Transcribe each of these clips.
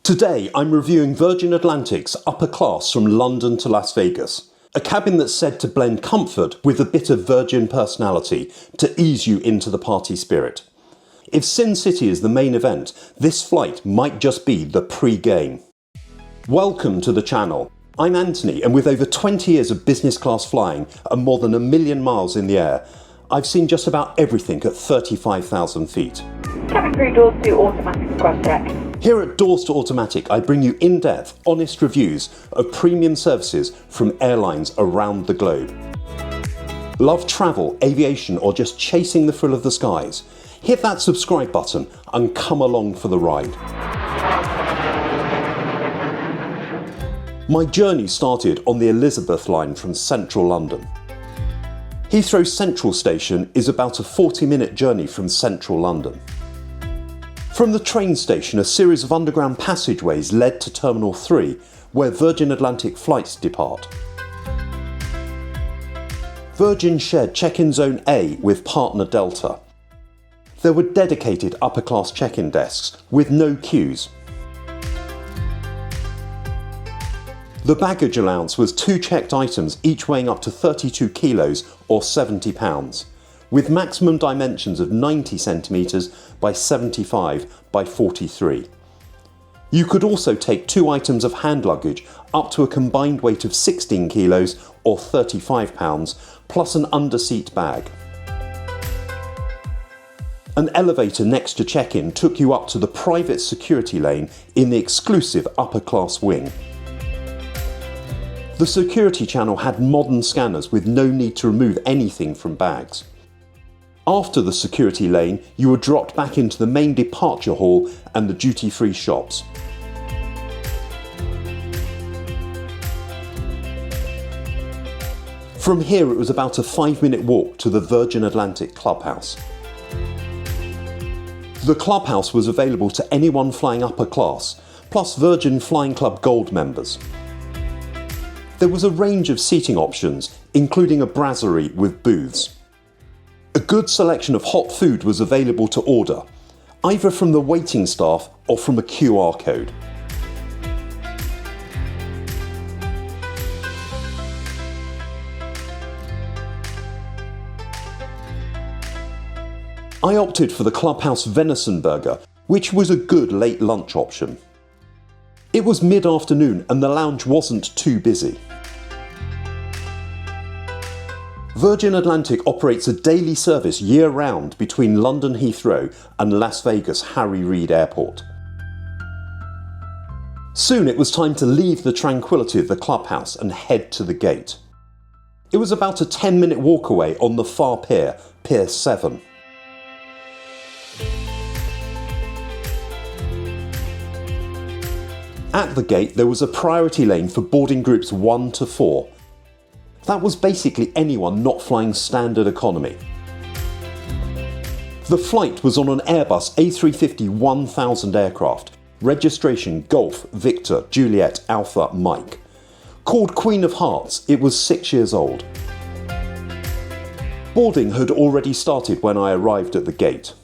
Today I'm reviewing Virgin Atlantic's upper class from London to Las Vegas, a cabin that's said to blend comfort with a bit of Virgin personality to ease you into the party spirit. If Sin City is the main event, this flight might just be the pre-game. Welcome to the channel. I'm Anthony, and with over 20 years of business class flying and more than 1 million miles in the air, I've seen just about everything at 35,000 feet. Cabin crew, doors to automatic cross check. Here at Doors to Automatic, I bring you in-depth, honest reviews of premium services from airlines around the globe. Love travel, aviation, or just chasing the thrill of the skies? Hit that subscribe button and come along for the ride. My journey started on the Elizabeth line from central London. Heathrow Central Station is about a 40-minute journey from central London. From the train station, a series of underground passageways led to Terminal 3, where Virgin Atlantic flights depart. Virgin shared check-in zone A with partner Delta. There were dedicated upper-class check-in desks with no queues. The baggage allowance was 2 checked items, each weighing up to 32 kilos or 70 pounds, with maximum dimensions of 90 centimetres by 75 by 43. You could also take 2 items of hand luggage up to a combined weight of 16 kilos or 35 pounds, plus an underseat bag. An elevator next to check-in took you up to the private security lane in the exclusive upper class wing. The security channel had modern scanners with no need to remove anything from bags. After the security lane, you were dropped back into the main departure hall and the duty-free shops. From here it was about a 5-minute walk to the Virgin Atlantic clubhouse. The clubhouse was available to anyone flying upper class, plus Virgin Flying Club Gold members. There was a range of seating options, including a brasserie with booths. A good selection of hot food was available to order, either from the waiting staff or from a QR code. I opted for the Clubhouse venison burger, which was a good late lunch option. It was mid-afternoon and the lounge wasn't too busy. Virgin Atlantic operates a daily service year-round between London Heathrow and Las Vegas Reid Airport. Soon it was time to leave the tranquility of the clubhouse and head to the gate. It was about a 10-minute walk away on the far pier, Pier 7. At the gate there was a priority lane for boarding groups 1 to 4. That was basically anyone not flying standard economy. The flight was on an Airbus A350-1000 aircraft, registration Golf Victor Juliet Alpha Mike. Called Queen of Hearts, it was 6 years old. Boarding had already started when I arrived at the gate.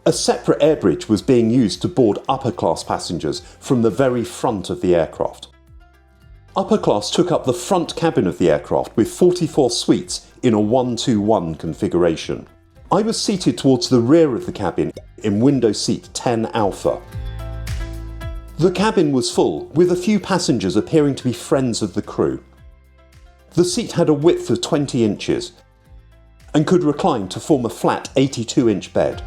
A separate airbridge was being used to board upper class passengers from the very front of the aircraft. Upper class took up the front cabin of the aircraft with 44 suites in a 1-2-1 configuration. I was seated towards the rear of the cabin in window seat 10 Alpha. The cabin was full, with a few passengers appearing to be friends of the crew. The seat had a width of 20 inches and could recline to form a flat 82-inch bed.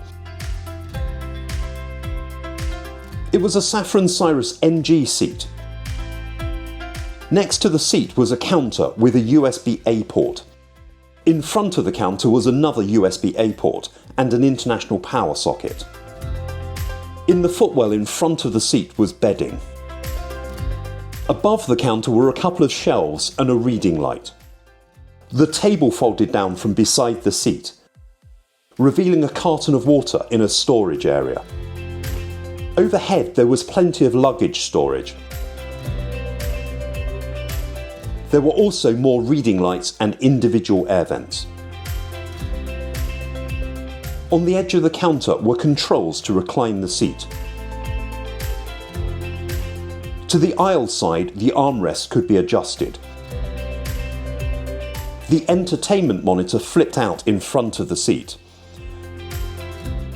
It was a Saffron Cirrus NG seat. Next to the seat was a counter with a USB-A port. In front of the counter was another USB-A port and an international power socket. In the footwell in front of the seat was bedding. Above the counter were a couple of shelves and a reading light. The table folded down from beside the seat, revealing a carton of water in a storage area. Overhead there was plenty of luggage storage. There were also more reading lights and individual air vents. On the edge of the counter were controls to recline the seat. To the aisle side, the armrest could be adjusted. The entertainment monitor flipped out in front of the seat.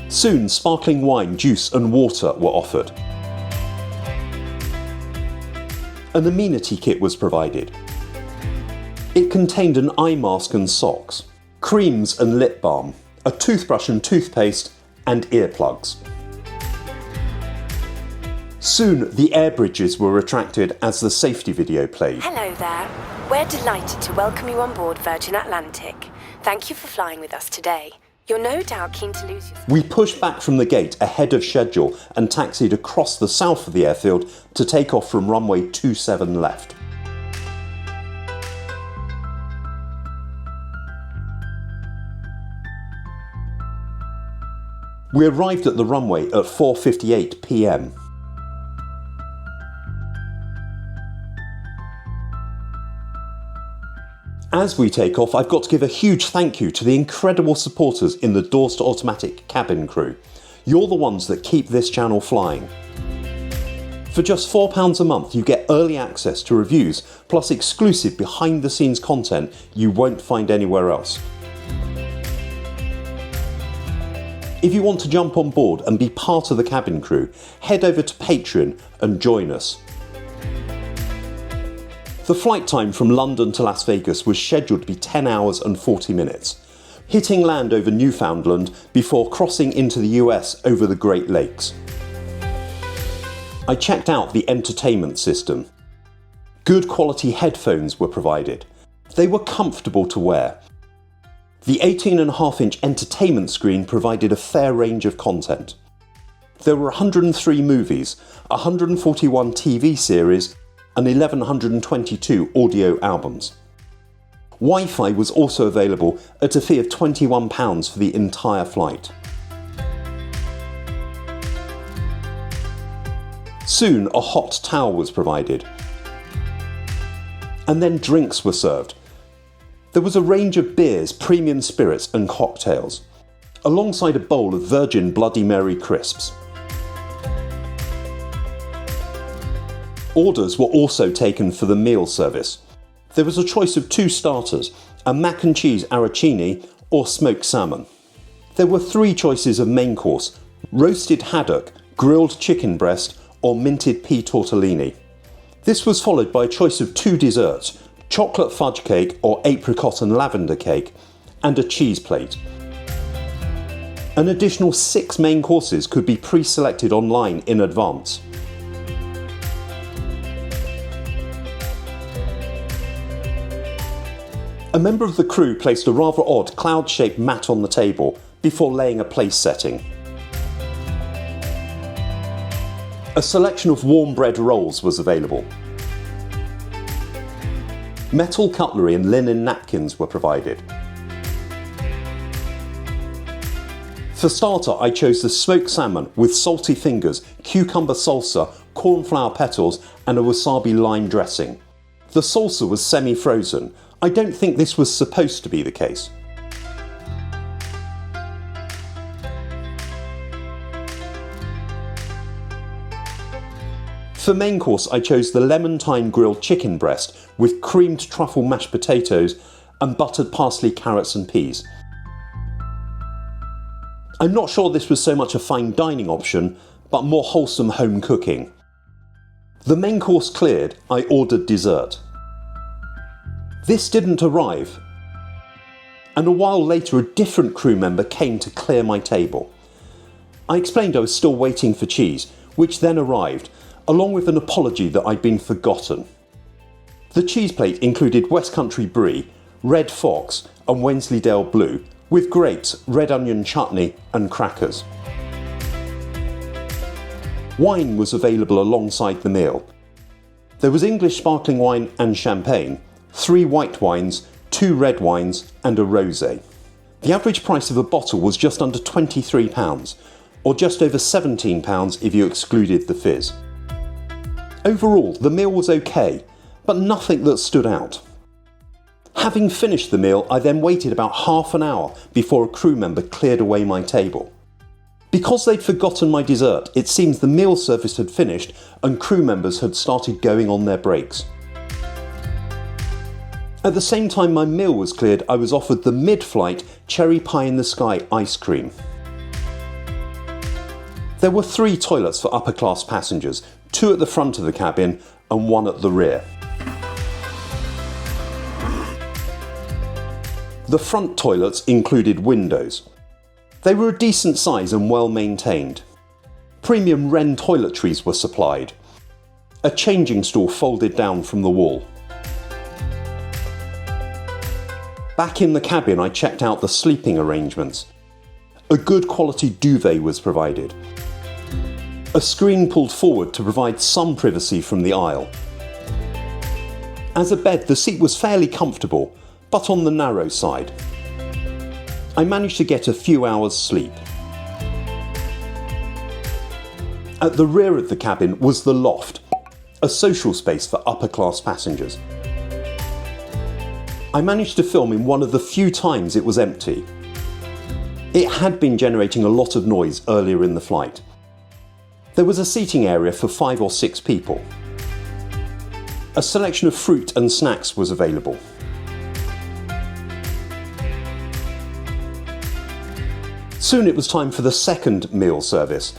Soon, sparkling wine, juice and water were offered. An amenity kit was provided. It contained an eye mask and socks, creams and lip balm, a toothbrush and toothpaste, and earplugs. Soon, the air bridges were retracted as the safety video played. Hello there. We're delighted to welcome you on board Virgin Atlantic. Thank you for flying with us today. You're no doubt keen to lose your... We pushed back from the gate ahead of schedule and taxied across the south of the airfield to take off from runway 27 left. We arrived at the runway at 4:58 p.m. As we take off, I've got to give a huge thank you to the incredible supporters in the doors to automatic cabin crew. You're the ones that keep this channel flying. For just £4 a month, you get early access to reviews, plus exclusive behind the scenes content you won't find anywhere else. If you want to jump on board and be part of the cabin crew, head over to Patreon and join us. The flight time from London to Las Vegas was scheduled to be 10 hours and 40 minutes, hitting land over Newfoundland before crossing into the US over the Great Lakes. I checked out the entertainment system. Good quality headphones were provided. They were comfortable to wear. The 18.5-inch entertainment screen provided a fair range of content. There were 103 movies, 141 TV series, and 1,122 audio albums. Wi-Fi was also available at a fee of £21 for the entire flight. Soon a hot towel was provided. And then drinks were served. There was a range of beers, premium spirits and cocktails, alongside a bowl of virgin Bloody Mary crisps. Orders were also taken for the meal service. There was a choice of 2 starters, a mac and cheese arancini or smoked salmon. There were 3 choices of main course: roasted haddock, grilled chicken breast or minted pea tortellini. This was followed by a choice of 2 desserts: chocolate fudge cake or apricot and lavender cake, and a cheese plate. An additional 6 main courses could be pre-selected online in advance. A member of the crew placed a rather odd cloud-shaped mat on the table before laying a place setting. A selection of warm bread rolls was available. Metal cutlery and linen napkins were provided. For starter, I chose the smoked salmon with salty fingers, cucumber salsa, cornflower petals and a wasabi lime dressing. The salsa was semi-frozen. I don't think this was supposed to be the case. For main course, I chose the lemon thyme grilled chicken breast with creamed truffle mashed potatoes and buttered parsley, carrots and peas. I'm not sure this was so much a fine dining option, but more wholesome home cooking. The main course cleared, I ordered dessert. This didn't arrive, and a while later a different crew member came to clear my table. I explained I was still waiting for cheese, which then arrived, along with an apology that I'd been forgotten. The cheese plate included West Country Brie, Red Fox and Wensleydale Blue, with grapes, red onion chutney and crackers. Wine was available alongside the meal. There was English sparkling wine and champagne, 3 white wines, 2 red wines and a rosé. The average price of a bottle was just under £23, or just over £17 if you excluded the fizz. Overall, the meal was okay, but nothing that stood out. Having finished the meal, I then waited about half an hour before a crew member cleared away my table. Because they'd forgotten my dessert, it seems the meal service had finished and crew members had started going on their breaks. At the same time my meal was cleared, I was offered the mid-flight cherry pie in the sky ice cream. There were 3 toilets for upper class passengers, 2 at the front of the cabin and 1 at the rear. The front toilets included windows. They were a decent size and well maintained. Premium Wren toiletries were supplied. A changing stool folded down from the wall. Back in the cabin I checked out the sleeping arrangements. A good quality duvet was provided. A screen pulled forward to provide some privacy from the aisle. As a bed, the seat was fairly comfortable, but on the narrow side. I managed to get a few hours sleep. At the rear of the cabin was the loft, a social space for upper class passengers. I managed to film in one of the few times it was empty. It had been generating a lot of noise earlier in the flight. There was a seating area for 5 or 6 people. A selection of fruit and snacks was available. Soon it was time for the second meal service.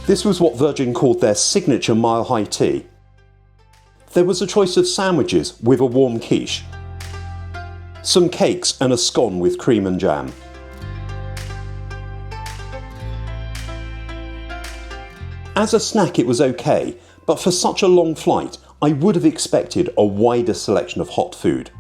This was what Virgin called their signature mile-high tea. There was a choice of sandwiches with a warm quiche, some cakes and a scone with cream and jam. As a snack it was okay, but for such a long flight I would have expected a wider selection of hot food.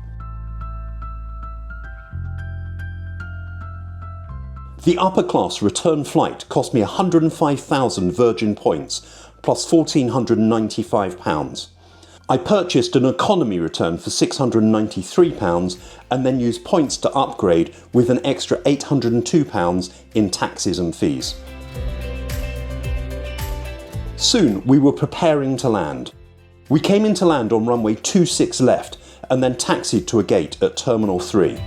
The upper class return flight cost me 105,000 Virgin points plus £1,495. I purchased an economy return for £693 and then used points to upgrade with an extra £802 in taxes and fees. Soon we were preparing to land. We came into land on runway 26 left and then taxied to a gate at Terminal 3.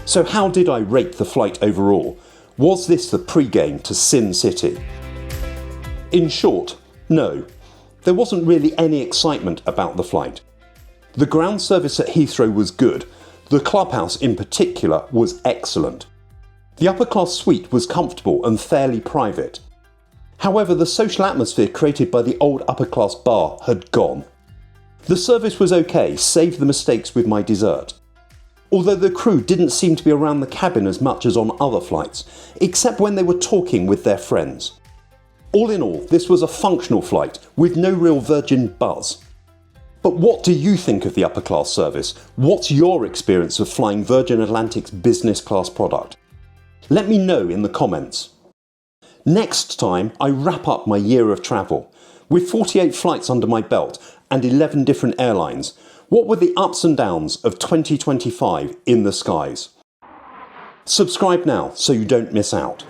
So how did I rate the flight overall? Was this the pre-game to Sin City? In short, no. There wasn't really any excitement about the flight. The ground service at Heathrow was good. The clubhouse in particular was excellent. The upper class suite was comfortable and fairly private. However, the social atmosphere created by the old upper class bar had gone. The service was okay, save the mistakes with my dessert. Although the crew didn't seem to be around the cabin as much as on other flights, except when they were talking with their friends. All in all, this was a functional flight with no real Virgin buzz. But what do you think of the upper class service? What's your experience of flying Virgin Atlantic's business class product? Let me know in the comments. Next time I wrap up my year of travel. With 48 flights under my belt and 11 different airlines, what were the ups and downs of 2025 in the skies? Subscribe now so you don't miss out.